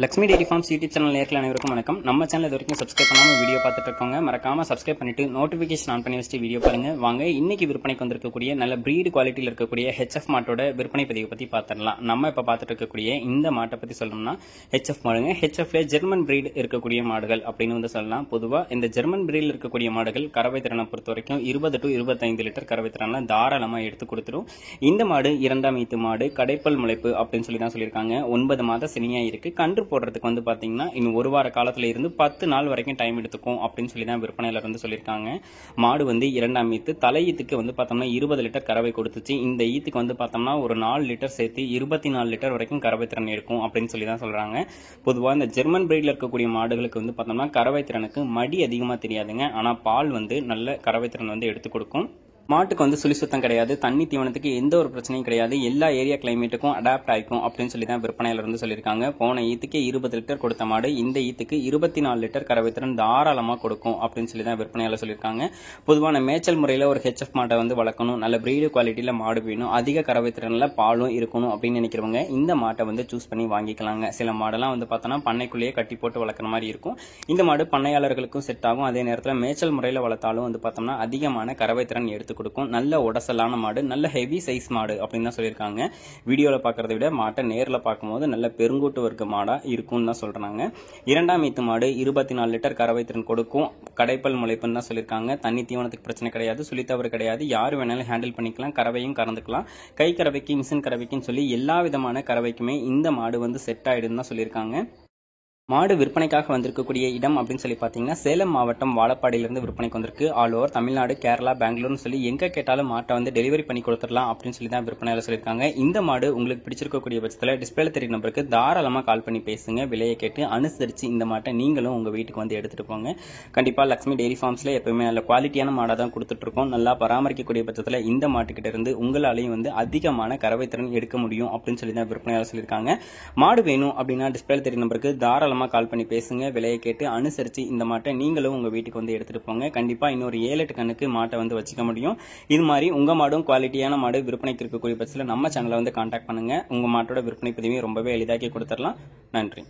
Lakshmi dairy farms YouTube channel நேரில் அனைவருக்கும் வணக்கம். நம்ம சேனல் இது வரைக்கும் சப்ஸ்கிரைப் பண்ணாமல் வீடியோ பார்த்துட்டு இருக்கோங்க. மறக்காம சப்ஸ்கிரைப் பண்ணிட்டு நோட்டிஃபிகேஷன் ஆன் பண்ணி வச்சுட்டு வீடியோ பாருங்க. வாங்க இன்னைக்கு விற்பனைக்கு வந்திருக்கக்கூடிய நல்ல பிரீடு குவாலிட்டியில் இருக்கக்கூடிய ஹெச்எஃப் மாட்டோட விற்பனை பதிவை பற்றி பார்த்துடலாம். நம்ம இப்போ பார்த்துட்டு இருக்கக்கூடிய இந்த மாட்டை பற்றி சொல்லணும்னா ஹெச்எஃப் மாடுங்க. ஹெச்எஃப்ல ஜெர்மன் பிரீடு இருக்கக்கூடிய மாடுகள் அப்படின்னு வந்து சொல்லலாம். பொதுவாக இந்த ஜெர்மன் பிரீடில் இருக்கக்கூடிய மாடுகள் கறவை திறனை பொறுத்த வரைக்கும் 20 to 25 லிட்டர் கறவை திறனை தாராளமாக எடுத்து கொடுத்துரும். இந்த மாடு இரண்டாம் ஈத்து மாடு, கடைப்பல் முளைப்பு அப்படின்னு சொல்லி தான் சொல்லியிருக்காங்க. 9 மாத சினியா இருக்கு. கன்று போடுறதுக்கு வந்து பாத்தீங்கன்னா இன்னும் ஒரு வார காலத்துல இருந்து 10 நாள் வரைக்கும் டைம் எடுத்துக்கும் அப்படின்னு சொல்லி தான் விற்பனையில இருந்து சொல்லியிருக்காங்க. மாடு வந்து இரண்டாம் ஈத்து. தலை ஈத்துக்கு வந்து பார்த்தோம்னா 20 லிட்டர் கறவை கொடுத்துச்சு. இந்த ஈத்துக்கு வந்து பார்த்தோம்னா ஒரு 4 லிட்டர் சேர்த்து 24 லிட்டர் வரைக்கும் கறவை திறன் இருக்கும் அப்படின்னு சொல்லி தான் சொல்றாங்க. பொதுவாக இந்த ஜெர்மன் பிரீட்ல இருக்கக்கூடிய மாடுகளுக்கு வந்து பார்த்தோம்னா கறவை திறனுக்கு மடி அதிகமா தெரியாதுங்க. ஆனா பால் வந்து நல்ல கறவை திறன் வந்து எடுத்து கொடுக்கும். மாட்டுக்கு வந்து சுழி சுத்தம் கிடையாது. தண்ணி தீவனத்துக்கு எந்த ஒரு பிரச்சனையும் கிடையாது. எல்லா ஏரியா கிளைமேட்டுக்கும் அடாப்ட் ஆகிக்கும் அப்படின்னு சொல்லி தான் விற்பனையில இருந்து சொல்லியிருக்காங்க. போன ஈத்துக்கே 20 லிட்டர் கொடுத்த மாடு இந்த ஈத்துக்கு 24 லிட்டர் கறவை திறன் தாராளமாக கொடுக்கும் அப்படின்னு சொல்லி தான் விற்பனையாளர் சொல்லியிருக்காங்க. பொதுவான மேய்ச்சல் முறையில் ஒரு ஹெச்எஃப் மாட்டை வந்து வளர்க்கணும், நல்ல பிரீடு குவாலிட்டியில் மாடு வேணும், அதிக கறவை திறனில் பாலும் இருக்கணும் அப்படின்னு நினைக்கிறவங்க இந்த மாட்டை வந்து சூஸ் பண்ணி வாங்கிக்கலாங்க. சில மாடெல்லாம் வந்து பார்த்தோன்னா பண்ணைக்குள்ளேயே கட்டி போட்டு வளர்க்குற மாதிரி இருக்கும். இந்த மாடு பண்ணையாளர்களுக்கும் செட் ஆகும். அதே நேரத்தில் மேய்ச்சல் முறையில் வளர்த்தாலும் வந்து பார்த்தோம்னா அதிகமான கறவை திறன் எடுத்து கொடுக்கும். நல்ல உடசலான மாடு, நல்ல ஹெவி சைஸ் மாடு அப்படின்னு தான் சொல்லியிருக்காங்க. வீடியோல பாக்குறதை விட மாட்டை நேர்ல பார்க்கும்போது நல்ல பெருங்கூட்டு வர்க்க மாடா இருக்கும்னு தான் சொல்றாங்க. இரண்டாம் ஈத்து மாடு 24 லிட்டர் கறவை திறன் கொடுக்கும். கடைப்பல் முளைப்புன்னு தான் சொல்லியிருக்காங்க. தண்ணி தீவனத்துக்கு பிரச்சனை கிடையாது, சுழித்தவறு கிடையாது, யாரு வேணாலும் ஹேண்டில் பண்ணிக்கலாம், கறவையும் கறந்துக்கலாம். கை கறவைக்கு, மிஷின் கறவைக்குன்னு சொல்லி எல்லா விதமான கறவைக்குமே இந்த மாடு வந்து செட் ஆயிடுன்னு தான் சொல்லியிருக்காங்க. மாடு விற்பனைக்காக வந்திருக்கக்கூடிய இடம் அப்படின்னு சொல்லி பார்த்தீங்கன்னா சேலம் மாவட்டம் வாழப்பாடியிலிருந்து விற்பனைக்கு வந்திருக்கு. ஆல் ஓவர் தமிழ்நாடு, கேரளா, பெங்களூர்னு சொல்லி எங்க கேட்டாலும் மாட்டை வந்து டெலிவரி பண்ணி கொடுத்துடலாம் அப்படின்னு சொல்லி தான் விற்பனையாளர் சொல்லியிருக்காங்க. இந்த மாடு உங்களுக்கு பிடிச்சிருக்கக்கூடிய பட்சத்தில் டிஸ்பிளேல தெரிய நம்பருக்கு தாராளமாக கால் பண்ணி பேசுங்க. விலையை கேட்டு அனுசரித்து இந்த மாட்டை நீங்களும் உங்கள் வீட்டுக்கு வந்து எடுத்துகிட்டு போங்க. கண்டிப்பாக லக்ஷ்மி டெய்ரி ஃபார்ம்ஸில் எப்பவுமே நல்ல குவாலிட்டியான மாடாக தான் கொடுத்துட்ருக்கோம். நல்லா பராமரிக்கக்கூடிய பட்சத்தில் இந்த மாட்டுக்கிட்ட இருந்து உங்களாலையும் வந்து அதிகமான கறவை திறன் எடுக்க முடியும் அப்படின்னு சொல்லி தான் விற்பனையாளர் சொல்லியிருக்காங்க. மாடு வேணும் அப்படின்னா டிஸ்பிளேல தெரிய நம்பருக்கு தாராளமாக கால் பண்ணி பேசுங்க. விலையை கேட்டு அனுசரித்து இந்த மாட்டை நீங்களும் உங்க வீட்டுக்கு வந்து எடுத்துட்டு போங்க. கண்டிப்பா இன்னொரு 7-8 கண்ணுக்கு மாட்டை வந்து வச்சுக்க முடியும். இது மாதிரி உங்க மாடும் குவாலிட்டியான மாடு விற்பனைக்கு இருக்கக்கூடிய பட்சத்தில் நம்ம சேனலை வந்து கான்டாக்ட் பண்ணுங்க. உங்க மாட்டோட விற்பனை பதிவையும் ரொம்பவே எளிதாக்கி கொடுத்துடலாம். நன்றி.